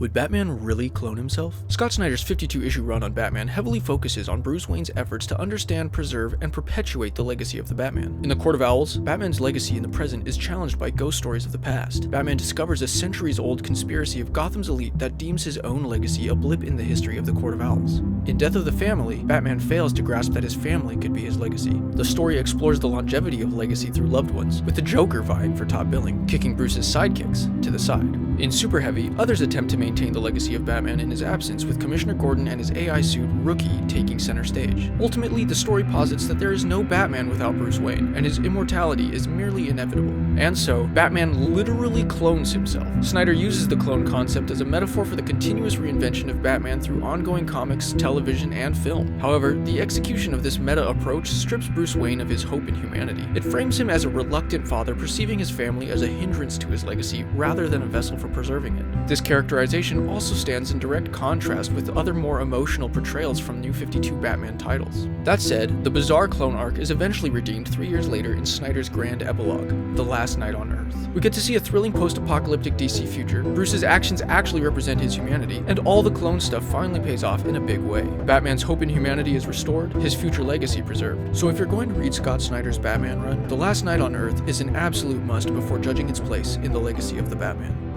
Would Batman really clone himself? Scott Snyder's 52-issue run on Batman heavily focuses on Bruce Wayne's efforts to understand, preserve, and perpetuate the legacy of the Batman. In the Court of Owls, Batman's legacy in the present is challenged by ghost stories of the past. Batman discovers a centuries-old conspiracy of Gotham's elite that deems his own legacy a blip in the history of the Court of Owls. In Death of the Family, Batman fails to grasp that his family could be his legacy. The story explores the longevity of legacy through loved ones, with the Joker vying for top billing, kicking Bruce's sidekicks to the side. In Super Heavy, others attempt to maintain the legacy of Batman in his absence, with Commissioner Gordon and his AI suit Rookie taking center stage. Ultimately, the story posits that there is no Batman without Bruce Wayne, and his immortality is merely inevitable. And so, Batman literally clones himself. Snyder uses the clone concept as a metaphor for the continuous reinvention of Batman through ongoing comics, television, and film. However, the execution of this meta approach strips Bruce Wayne of his hope in humanity. It frames him as a reluctant father perceiving his family as a hindrance to his legacy rather than a vessel for preserving it. This characterization also stands in direct contrast with other more emotional portrayals from New 52 Batman titles. That said, the bizarre clone arc is eventually redeemed 3 years later in Snyder's grand epilogue, The Last Night on Earth. We get to see a thrilling post-apocalyptic DC future, Bruce's actions actually represent his humanity, and all the clone stuff finally pays off in a big way. Batman's hope in humanity is restored, his future legacy preserved. So if you're going to read Scott Snyder's Batman run, The Last Night on Earth is an absolute must before judging its place in the legacy of the Batman.